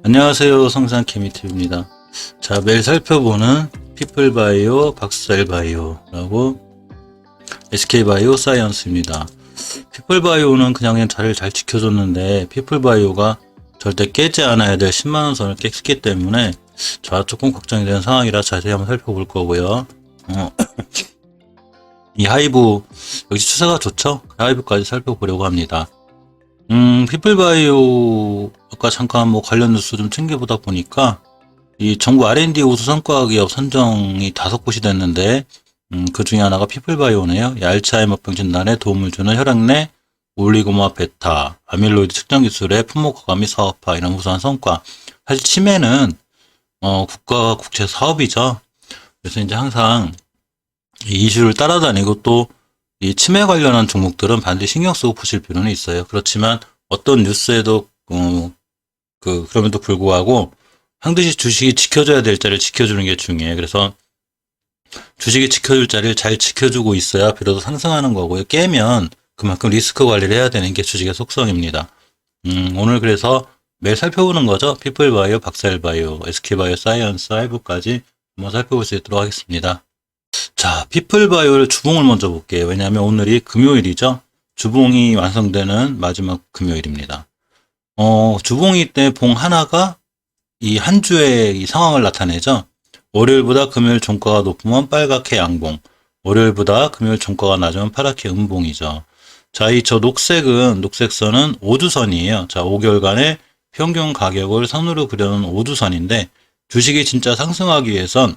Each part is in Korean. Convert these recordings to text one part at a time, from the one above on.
안녕하세요, 성산케미TV입니다. 자, 매일 살펴보는 피플바이오, 박스엘바이오라고 SK바이오 사이언스입니다. 피플바이오는 그냥 자리를 잘 지켜줬는데 피플바이오가 절대 깨지 않아야 될 10만원 선을 깼기 때문에 자, 조금 걱정이 되는 상황이라 자세히 한번 살펴볼 거고요. 이 하이브 역시 추세가 좋죠? 하이브까지 살펴보려고 합니다. 피플바이오 아까 잠깐 관련 뉴스 좀 챙겨보다 보니까 이 전국 R&D 우수 성과 기업 선정이 5곳이 됐는데 그 중에 하나가 피플바이오네요. 알츠하이머병 진단에 도움을 주는 혈액 내 올리고마 베타 아밀로이드 측정 기술의 품목 허가 및 사업화 이런 우수한 성과. 사실 치매는 국가와 국제 사업이죠. 그래서 이제 항상 이 이슈를 따라다니고 또 이 치매 관련한 종목들은 반드시 신경 쓰고 보실 필요는 있어요. 그렇지만 어떤 뉴스에도 그럼에도 불구하고 반드시 주식이 지켜줘야 될 자리를 지켜주는 게 중요해요. 그래서 주식이 지켜줄 자리를 잘 지켜주고 있어야 비로소 상승하는 거고요. 깨면 그만큼 리스크 관리를 해야 되는 게 주식의 속성입니다. 오늘 그래서 매일 살펴보는 거죠. 피플바이오, 박스엘바이오, SK바이오 사이언스, 하이브까지 한번 살펴볼 수 있도록 하겠습니다. 자, 피플바이오를 주봉을 먼저 볼게요. 왜냐하면 오늘이 금요일이죠. 주봉이 완성되는 마지막 금요일입니다. 주봉이 때 봉 하나가 이 한 주의 이 상황을 나타내죠. 월요일보다 금요일 종가가 높으면 빨갛게 양봉, 월요일보다 금요일 종가가 낮으면 파랗게 음봉이죠. 자, 저 녹색선은 5주선이에요. 자, 5개월간의 평균 가격을 선으로 그려놓은 5주선인데 주식이 진짜 상승하기 위해선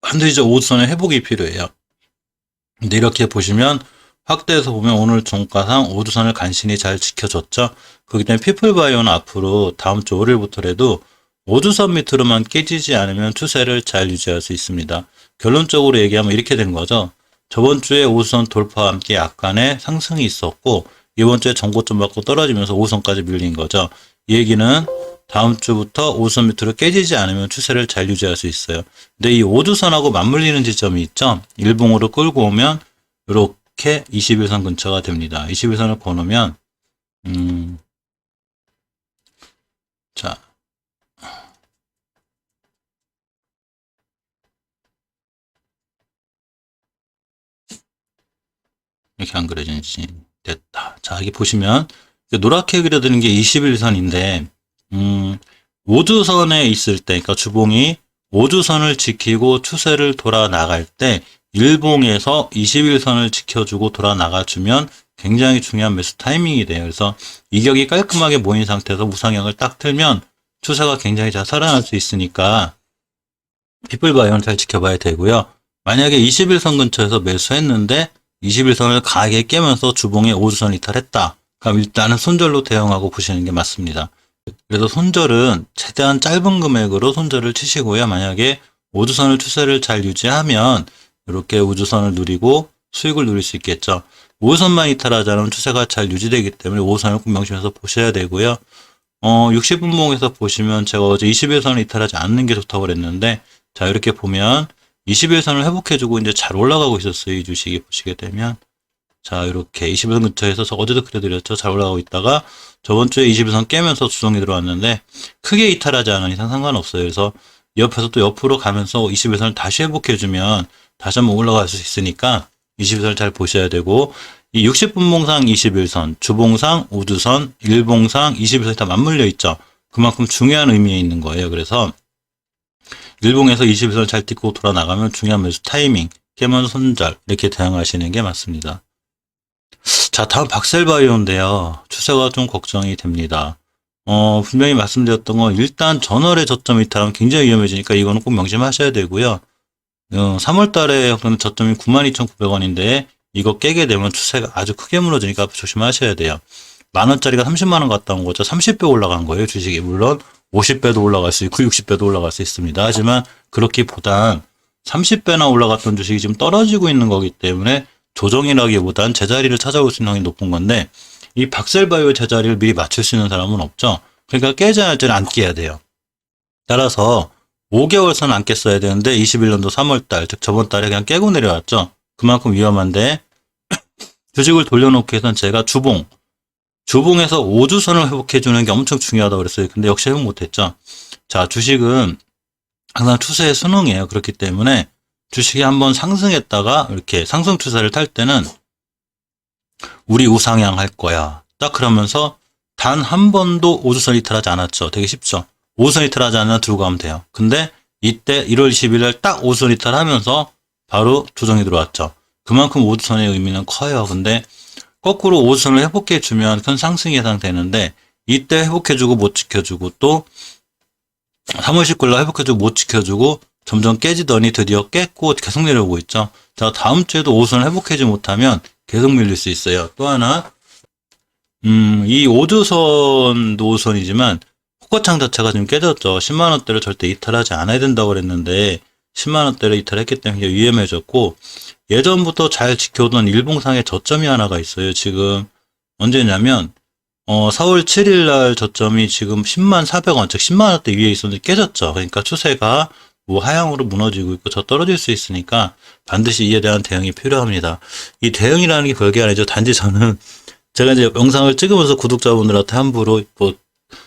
반드시 저 5주선의 회복이 필요해요. 근데 이렇게 보시면 확대해서 보면 오늘 종가상 5주선을 간신히 잘 지켜줬죠. 그렇기 때문에 피플바이오는 앞으로 다음 주 월요일부터라도 5주선 밑으로만 깨지지 않으면 추세를 잘 유지할 수 있습니다. 결론적으로 얘기하면 이렇게 된 거죠. 저번 주에 5주선 돌파와 함께 약간의 상승이 있었고 이번 주에 전고점 받고 떨어지면서 5주선까지 밀린 거죠. 이 얘기는 다음 주부터 5주선 밑으로 깨지지 않으면 추세를 잘 유지할 수 있어요. 근데 이 5주선하고 맞물리는 지점이 있죠. 일봉으로 끌고 오면 이렇게 21선 근처가 됩니다. 21선을 거놓으면 자, 이렇게 안 그려지는지 됐다. 자, 여기 보시면 노랗게 그려드는 게 21선인데 5주선에 있을 때, 그러니까 주봉이 5주선을 지키고 추세를 돌아 나갈 때 일봉에서 21선을 지켜주고 돌아 나가주면 굉장히 중요한 매수 타이밍이 돼요. 그래서 이격이 깔끔하게 모인 상태에서 우상향을 딱 틀면 추세가 굉장히 잘 살아날 수 있으니까 피플바이오는 잘 지켜봐야 되고요. 만약에 21선 근처에서 매수했는데 21선을 강하게 깨면서 주봉에 5주선 이탈했다. 그럼 일단은 손절로 대응하고 보시는 게 맞습니다. 그래서 손절은 최대한 짧은 금액으로 손절을 치시고요. 만약에 5주선을 추세를 잘 유지하면 이렇게 5주선을 누리고 수익을 누릴 수 있겠죠. 5주선만 이탈하지 않으면 추세가 잘 유지되기 때문에 5주선을 꼭 명심해서 보셔야 되고요. 60분봉에서 보시면 제가 어제 21선을 이탈하지 않는 게 좋다고 그랬는데 자, 이렇게 보면 21선을 회복해주고 이제 잘 올라가고 있었어요. 이 주식이 보시게 되면 자, 이렇게 21선 근처에서 어제도 그려드렸죠. 잘 올라가고 있다가 저번 주에 21선 깨면서 주성이 들어왔는데 크게 이탈하지 않은 이상 상관없어요. 그래서 옆에서 또 옆으로 가면서 21선을 다시 회복해주면 다시 한번 올라갈 수 있으니까 21선을 잘 보셔야 되고 이 60분봉상 21선, 주봉상 5주선, 일봉상 21선이 다 맞물려 있죠. 그만큼 중요한 의미에 있는 거예요. 그래서 일봉에서 21선을 잘 딛고 돌아 나가면 중요한 매수 타이밍, 깨면 손절 이렇게 대응하시는 게 맞습니다. 자, 다음 박스엘바이오인데요. 추세가 좀 걱정이 됩니다. 분명히 말씀드렸던 건 일단 전월의 저점 이탈하면 굉장히 위험해지니까 이거는 꼭 명심하셔야 되고요. 3월 달에 저점이 92,900원인데 이거 깨게 되면 추세가 아주 크게 무너지니까 조심하셔야 돼요. 만원짜리가 30만원 갔다 온 거죠. 30배 올라간 거예요, 주식이. 물론 50배도 올라갈 수 있고 60배도 올라갈 수 있습니다. 하지만 그렇기보단 30배나 올라갔던 주식이 지금 떨어지고 있는 거기 때문에 조정이라기보단 제자리를 찾아올 수 있는 확률이 높은 건데 이 박스엘바이오 제자리를 미리 맞출 수 있는 사람은 없죠. 그러니까 깨져야 할 때는 안 깨야 돼요. 따라서 5개월선 안 깼어야 되는데 21년도 3월달, 즉 저번 달에 그냥 깨고 내려왔죠. 그만큼 위험한데 주식을 돌려놓기 위해서는 제가 주봉에서 5주선을 회복해주는 게 엄청 중요하다고 그랬어요. 근데 역시 회복 못했죠. 자, 주식은 항상 추세의 순응이에요. 그렇기 때문에 주식이 한번 상승했다가 이렇게 상승 추세를 탈 때는 우리 우상향 할 거야. 딱 그러면서 단 한 번도 5주선 이탈하지 않았죠. 되게 쉽죠. 5주선 이탈하지 않으면 들고 가면 돼요. 근데 이때 1월 20일 딱 5주선 이탈하면서 바로 조정이 들어왔죠. 그만큼 5주선의 의미는 커요. 근데 거꾸로 5주선을 회복해주면 큰 상승이 예상되는데 이때 회복해주고 못 지켜주고 또 3월 19일 날 회복해주고 못 지켜주고 점점 깨지더니 드디어 깼고 계속 내려오고 있죠. 자, 다음 주에도 5주선을 회복하지 못하면 계속 밀릴 수 있어요. 또 하나, 이 5주선, 5주선이지만 호가창 자체가 지금 깨졌죠. 10만원대를 절대 이탈하지 않아야 된다고 그랬는데 10만원대를 이탈했기 때문에 위험해졌고 예전부터 잘 지켜오던 일봉상의 저점이 하나가 있어요. 지금 언제냐면 4월 7일 날 저점이 지금 10만 400원, 즉 10만 원대 위에 있었는데 깨졌죠. 그러니까 추세가 뭐 하향으로 무너지고 있고 저 떨어질 수 있으니까 반드시 이에 대한 대응이 필요합니다. 이 대응이라는 게 별게 아니죠. 단지 저는 제가 이제 영상을 찍으면서 구독자분들한테 함부로 뭐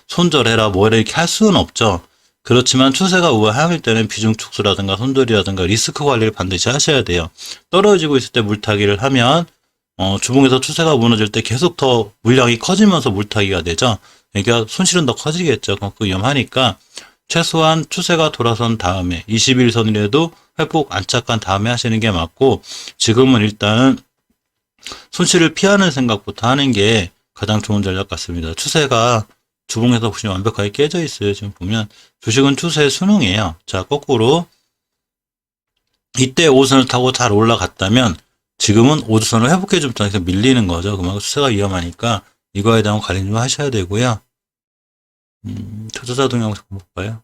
손절해라 뭐해라 이렇게 할 수는 없죠. 그렇지만 추세가 우하향일 때는 비중 축소라든가 손절이라든가 리스크 관리를 반드시 하셔야 돼요. 떨어지고 있을 때 물타기를 하면 주봉에서 추세가 무너질 때 계속 더 물량이 커지면서 물타기가 되죠. 그러니까 손실은 더 커지겠죠. 그만큼 위험하니까 최소한 추세가 돌아선 다음에 21선이라도 회복 안착한 다음에 하시는 게 맞고 지금은 일단은 손실을 피하는 생각부터 하는 게 가장 좋은 전략 같습니다. 추세가 주봉에서 보시면 완벽하게 깨져 있어요. 지금 보면 주식은 추세의 순응이에요. 자, 거꾸로 이때 5선을 타고 잘 올라갔다면 지금은 5주선을 회복해 준 입장에서 밀리는 거죠. 그만큼 추세가 위험하니까 이거에 대한 관리 좀 하셔야 되고요. 투자자 동향 조금 볼까요?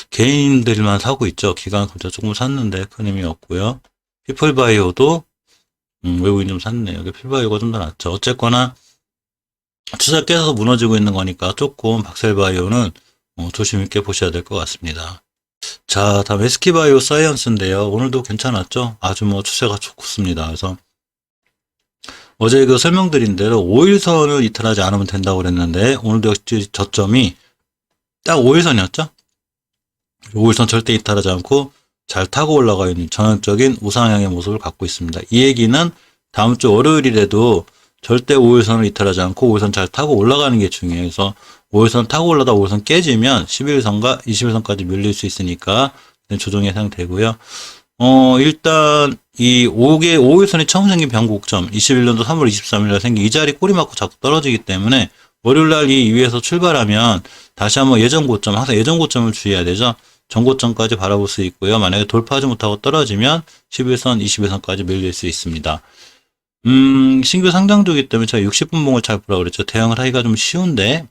개인들만 사고 있죠. 기관 검사 조금 샀는데 큰 의미 없고요. 피플바이오도 외국인 좀 샀네요. 피플바이오가 좀 더 낫죠. 어쨌거나 추세 깨서 무너지고 있는 거니까 조금 박셀바이오는 조심 있게 보셔야 될 것 같습니다. 자, 다음 SK바이오 사이언스인데요. 오늘도 괜찮았죠? 아주 뭐 추세가 좋습니다. 그래서 어제 그 설명드린 대로 5일선을 이탈하지 않으면 된다고 그랬는데 오늘도 역시 저점이 딱 5일선이었죠? 5일선 절대 이탈하지 않고 잘 타고 올라가 있는 전형적인 우상향의 모습을 갖고 있습니다. 이 얘기는 다음 주 월요일이라도 절대 5일선을 이탈하지 않고 5일선 잘 타고 올라가는 게 중요해요. 그래서 5일선 타고 올라다 5일선 깨지면 11일선과 20일선까지 밀릴 수 있으니까 조정 예상되고요. 일단 이 5일선이 처음 생긴 변곡점 21년도 3월 23일날 생긴 이 자리 꼬리 맞고 자꾸 떨어지기 때문에 월요일날 이 위에서 출발하면 다시 한번 예전 고점, 항상 예전 고점을 주의해야 되죠. 전고점까지 바라볼 수 있고요. 만약에 돌파하지 못하고 떨어지면 11선, 21선까지 밀릴 수 있습니다. 신규 상장주기 때문에 제가 60분봉을 잘 보라고 그랬죠. 대응을 하기가 좀 쉬운데,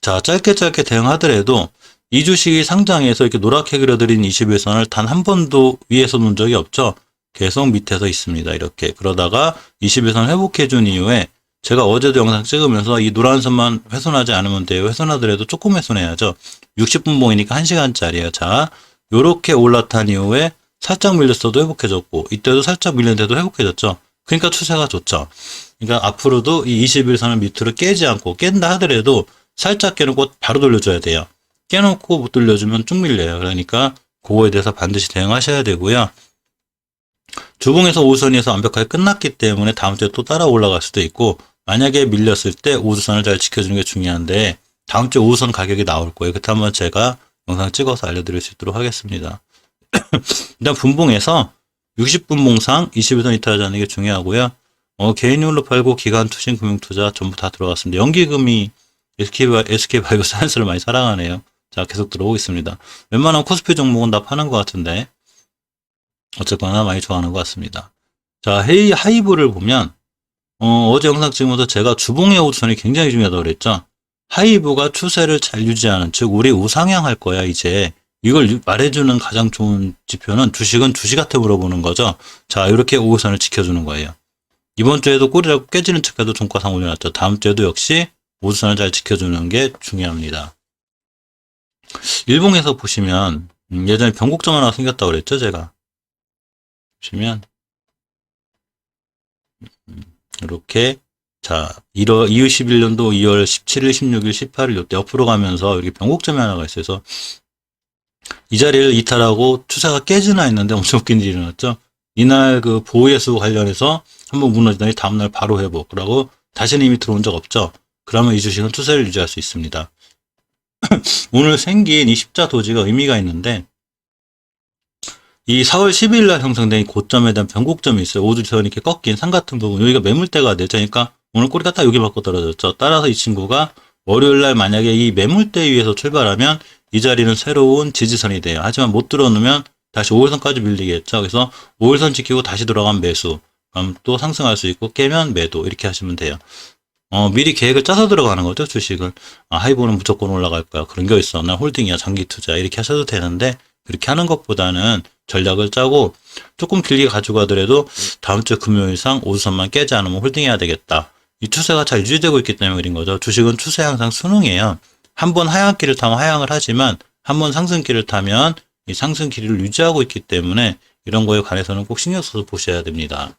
자, 짧게 대응하더라도 이 주식이 상장해서 이렇게 노랗게 그려드린 21선을 단 한 번도 위에서 놓은 적이 없죠. 계속 밑에서 있습니다. 이렇게. 그러다가 21선 회복해준 이후에 제가 어제도 영상 찍으면서 이 노란 선만 훼손하지 않으면 돼요. 훼손하더라도 조금 훼손해야죠. 60분봉이니까 1시간짜리예요. 자, 요렇게 올라탄 이후에 살짝 밀렸어도 회복해졌고 이때도 살짝 밀렸는데도 회복해졌죠. 그러니까 추세가 좋죠. 그러니까 앞으로도 이 21선을 밑으로 깨지 않고 깬다 하더라도 살짝 깨놓고 바로 돌려줘야 돼요. 깨놓고 못 돌려주면 쭉 밀려요. 그러니까 그거에 대해서 반드시 대응하셔야 되고요. 주봉에서 5선에서 완벽하게 끝났기 때문에 다음 주에 또 따라 올라갈 수도 있고 만약에 밀렸을 때 5주선을 잘 지켜주는 게 중요한데 다음 주에 5선 가격이 나올 거예요. 그때 한번 제가 영상 찍어서 알려드릴 수 있도록 하겠습니다. 일단 분봉에서 60분봉상 21선 이탈하지 않는 게 중요하고요. 개인용으로 팔고 기관 투신 금융투자 전부 다 들어갔습니다. 연기금이 SK바이오 사이언스를 많이 사랑하네요. 자, 계속 들어오고 있습니다. 웬만한 코스피 종목은 다 파는 것 같은데 어쨌거나 많이 좋아하는 것 같습니다. 자, 하이브를 보면 어제 영상 찍으면서 제가 주봉의 5주선이 굉장히 중요하다고 그랬죠. 하이브가 추세를 잘 유지하는, 즉 우리 우상향할 거야 이제. 이걸 말해주는 가장 좋은 지표는 주식은 주식한테 물어보는 거죠. 자, 이렇게 5주선을 지켜주는 거예요. 이번 주에도 꼬리라고 깨지는 척해도 종가상 올려놨죠. 다음 주에도 역시 5주선을 잘 지켜주는 게 중요합니다. 일봉에서 보시면 예전에 변곡점 하나 생겼다고 그랬죠 제가. 보시면 이렇게 자, 2021년도 2월 17일, 16일, 18일 이때 옆으로 가면서 이렇게 변곡점이 하나가 있어요. 그래서 이 자리를 이탈하고 추세가 깨지나 했는데 엄청 웃긴 일이 일어났죠. 이날 그 보호예수 관련해서 한번 무너지더니 다음날 바로 회복. 그러고 다시는 이미 들어온 적 없죠. 그러면 이 주식은 추세를 유지할 수 있습니다. 오늘 생긴 이 십자 도지가 의미가 있는데 이 4월 10일 날 형성된 이 고점에 대한 변곡점이 있어요. 5주선 이렇게 꺾인 산 같은 부분. 여기가 매물대가 되죠. 그러니까 오늘 꼬리가 딱 여기 맞고 떨어졌죠. 따라서 이 친구가 월요일 날 만약에 이 매물대 위에서 출발하면 이 자리는 새로운 지지선이 돼요. 하지만 못 들어놓으면 다시 5일선까지 밀리겠죠. 그래서 5일선 지키고 다시 돌아가면 매수. 그럼 또 상승할 수 있고 깨면 매도. 이렇게 하시면 돼요. 미리 계획을 짜서 들어가는 거죠, 주식을. 하이보는 무조건 올라갈 거야. 그런 게 있어. 난 홀딩이야, 장기 투자. 이렇게 하셔도 되는데, 그렇게 하는 것보다는 전략을 짜고 조금 길게 가지고 가더라도 다음 주 금요일상 5주선만 깨지 않으면 홀딩해야 되겠다. 이 추세가 잘 유지되고 있기 때문에 그런 거죠. 주식은 추세 항상 순응해요. 한 번 하향길을 타면 하향을 하지만 한 번 상승길을 타면 이 상승길을 유지하고 있기 때문에 이런 거에 관해서는 꼭 신경 써서 보셔야 됩니다.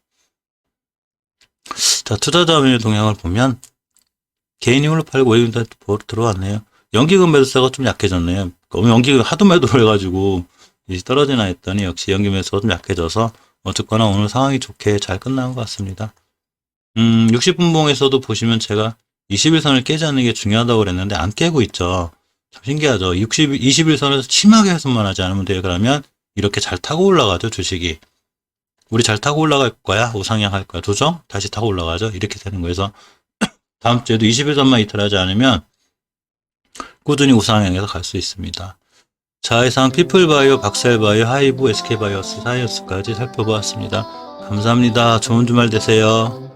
자, 투자자금의 동향을 보면 개인 힘으로 팔고 외국인들 들어왔네요. 연기금 매도세가 좀 약해졌네요. 연기금 하도 매도를 해가지고 이제 떨어지나 했더니 역시 연기 매수가 좀 약해져서 어쨌거나 오늘 상황이 좋게 잘 끝난 것 같습니다. 60분봉에서도 보시면 제가 21선을 깨지 않는 게 중요하다고 그랬는데 안 깨고 있죠. 참 신기하죠. 21선에서 심하게 해석만 하지 않으면 돼요. 그러면 이렇게 잘 타고 올라가죠, 주식이. 우리 잘 타고 올라갈 거야? 우상향 할 거야? 조정? 다시 타고 올라가죠? 이렇게 되는 거여서 다음 주에도 21선만 이탈하지 않으면 꾸준히 우상향해서 갈 수 있습니다. 자, 이상 피플바이오, 박셀바이오, 하이브, SK바이오스, 사이언스까지 살펴보았습니다. 감사합니다. 좋은 주말 되세요.